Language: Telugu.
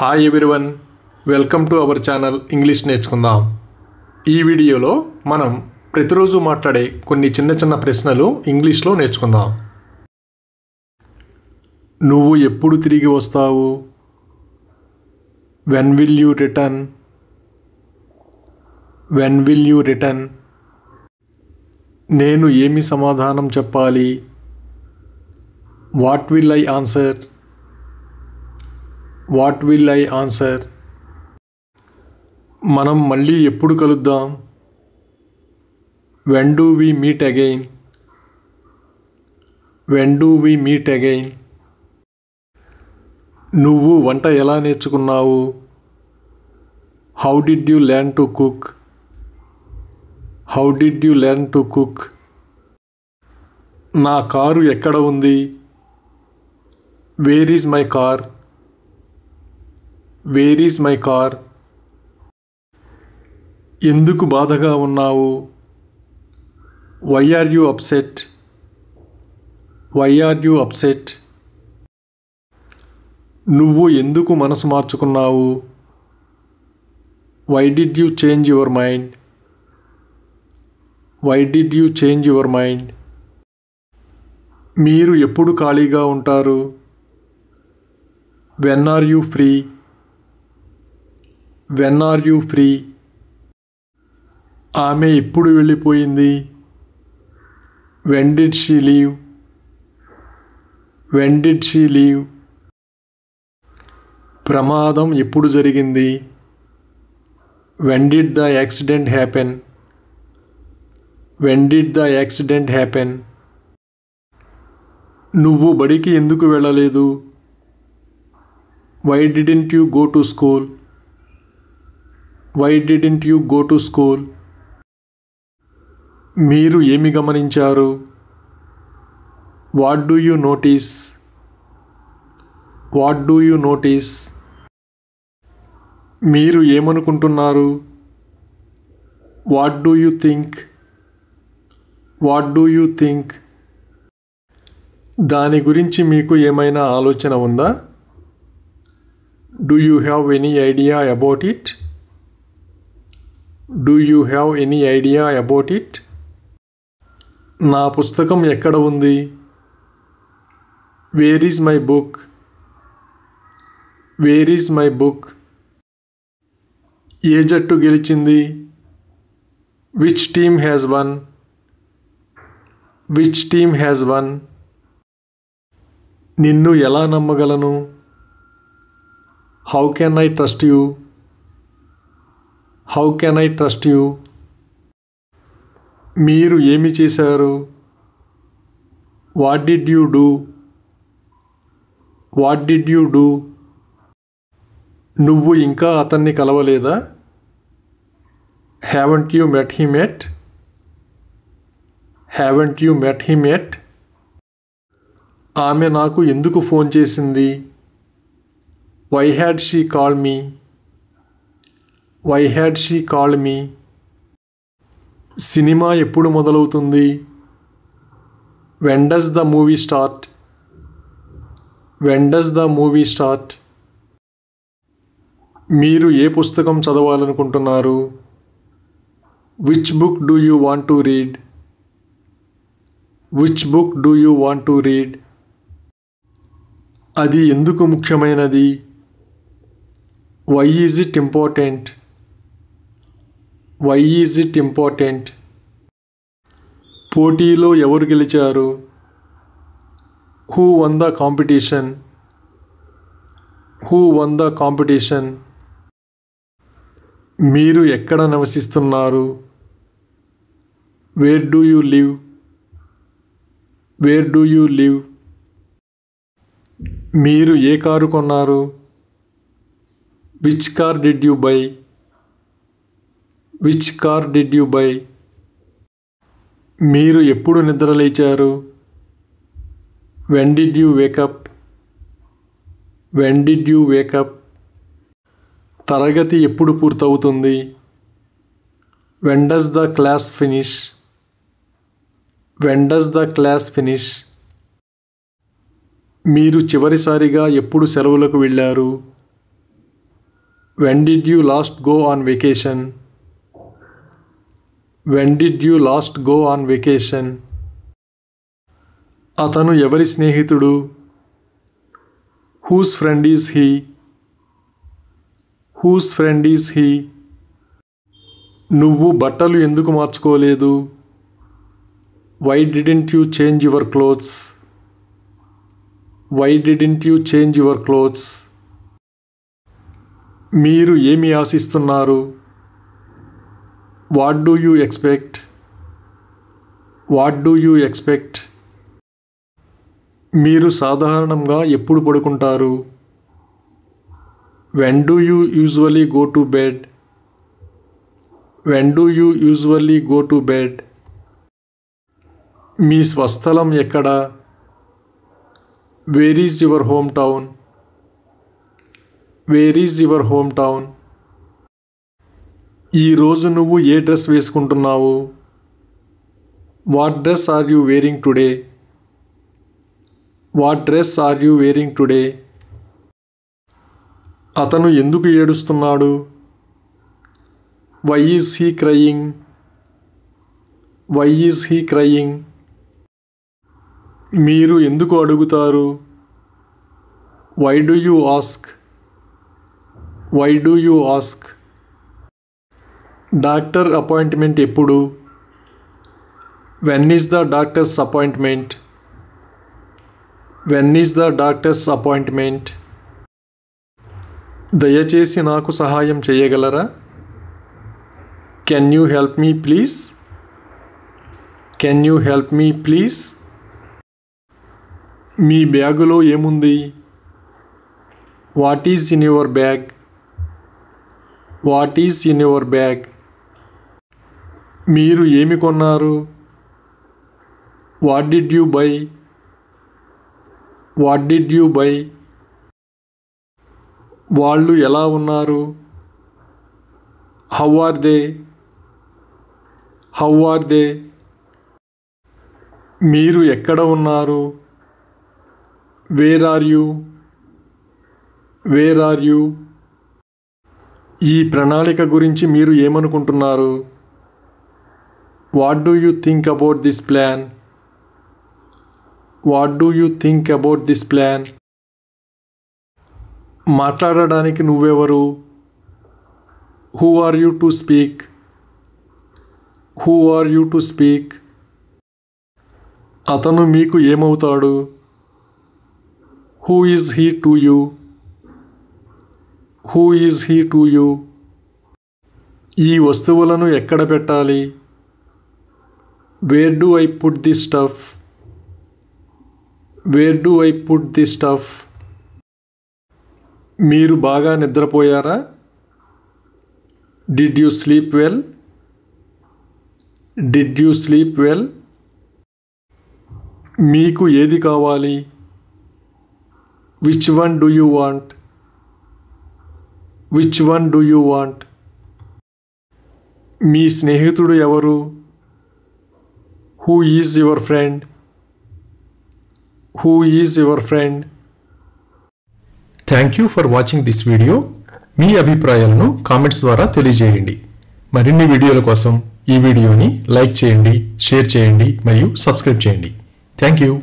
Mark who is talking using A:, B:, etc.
A: Hi everyone, welcome to our channel English నేర్చుకుందాం. ఈ వీడియోలో మనం ప్రతిరోజు మాట్లాడే కొన్ని చిన్న చిన్న ప్రశ్నలు ఇంగ్లీష్లో నేర్చుకుందాం. నువ్వు ఎప్పుడు తిరిగి వస్తావు? When will you return? When will you return? నేను ఏమి సమాధానం చెప్పాలి? What will I answer? What will I answer? మనం మళ్ళీ ఎప్పుడు కలుద్దాం? When do we meet again? When do we meet again? నువ్వు వంట ఎలా నేర్చుకున్నావు? How did you learn to cook? How did you learn to cook? నా కారు ఎక్కడ ఉంది? Where is my car? Where is my car? ఎందుకు బాధగా ఉన్నావు? Why are you upset? Why are you upset? నువ్వు ఎందుకు మనసు మార్చుకున్నావు? Why did you change your mind? Why did you change your mind? మీరు ఎప్పుడు ఖాళీగా ఉంటారు? When are you free? When are you free? ఆమె ఎప్పుడు వెళ్ళిపోయింది? When did she leave? When did she leave? ప్రమాదం ఎప్పుడు జరిగింది? When did the accident happen? When did the accident happen? నువ్వు బడికి ఎందుకు వెళ్ళలేదు? Why didn't you go to school? Why didn't you go to school? మీరు ఏమి గమనించారు? What do you notice? What do you notice? మీరు ఏమనుకుంటున్నారు? What do you think? What do you think? దాని గురించి మీకు ఏమైనా ఆలోచన ఉందా? Do you have any idea about it? Do you have any idea about it? నా పుస్తకం ఎక్కడ ఉంది? Where is my book? Where is my book? ఏ జట్టు గెలిచింది? Which team has won? Which team has won? నిన్ను ఎలా నమ్మగలను? How can I trust you? How can I trust you? మీరు ఏమి చేశారు? What did you do? What did you do? నువ్వు ఇంకా అతన్ని కలవలేదా? Haven't you met him yet? Haven't you met him yet? ఆమె నాకు ఎందుకు ఫోన్ చేసింది? Why had she called me? Why had she called me? Cinema ఎప్పుడు మొదలవుతుంది? When does the movie start? When does the movie start? మీరు ఏ పుస్తకం చదవాలనుకుంటున్నారు? Which book do you want to read? Which book do you want to read? అది ఎందుకు ముఖ్యమైనది? Why is it important? Why is it important? పోటీలో ఎవరు గెలిచారు? Who won the competition? Who won the competition? మీరు ఎక్కడ నివసిస్తున్నారు? Where do you live? Where do you live? మీరు ఏ కారు కొన్నారు? Which car did you buy? Which car did you buy? మీరు ఎప్పుడు నిద్రలేచారు? When did you wake up? When did you wake up? తరగతి ఎప్పుడు పూర్తవుతుంది? When does the class finish? When does the class finish? మీరు చివరిసారిగా ఎప్పుడు సెలవులకు వెళ్ళారు? When did you last go on vacation? When did you last go on vacation? అతను ఎవరి స్నేహితుడు? Whose friend is he? Whose friend is he? నువ్వు బట్టలు ఎందుకు మార్చుకోలేదు? Why didn't you change your clothes? Why didn't you change your clothes? మీరు ఏమి ఆశిస్తున్నారు? What do you expect? What do you expect? మీరు సాధారణంగా ఎప్పుడు పడుకుంటారు? When do you usually go to bed? When do you usually go to bed? మీ స్వస్థలం ఎక్కడ? Where is your hometown? Where is your hometown? ఈ రోజు నువ్వు ఏ dress వేసుకుంటున్నావు? What dress are you wearing today? What dress are you wearing today? అతను ఎందుకు ఏడుస్తున్నాడు? Why is he crying? Why is he crying? మీరు ఎందుకు అడుగుతారు? Why do you ask? Why do you ask? Doctor appointment ఎప్పుడు? When is the doctor's appointment? When is the doctor's appointment? దయచేసి నాకు సహాయం చేయగలరా? Can you help me please? Can you help me please? మీ బ్యాగులో ఏముంది? What is in your bag? What is in your bag? మీరు ఏమి కొన్నారు? What did you buy? What did you buy? వాళ్ళు ఎలా ఉన్నారు? How are they? How are they? మీరు ఎక్కడ ఉన్నారు? Where are you? Where are you? ఈ ప్రణాళిక గురించి మీరు ఏమనుకుంటున్నారు? What do you think about this plan? What do you think about this plan? మాట్లాడడానికి నువ్వెవరు? Who are you to speak? Who are you to speak? అతను మీకు ఏమవుతాడు? Who is he to you? Who is he to you? ఈ వస్తువులను ఎక్కడ పెట్టాలి? Where do I put this stuff? Where do I put this stuff? మీరు బాగా నిద్రపోయారా? Did you sleep well? Did you sleep well? మీకు ఏది కావాలి? Which one do you want? Which one do you want? మీ స్నేహితుడు ఎవరు? Who is your friend? Who is your friend?
B: Thank you for watching this video. మీ అభిప్రాయాలను కామెంట్స్ ద్వారా తెలియజేయండి. మరిన్ని వీడియోల కోసం ఈ వీడియోని లైక్ చేయండి, షేర్ చేయండి మరియు సబ్స్క్రైబ్ చేయండి. Thank you.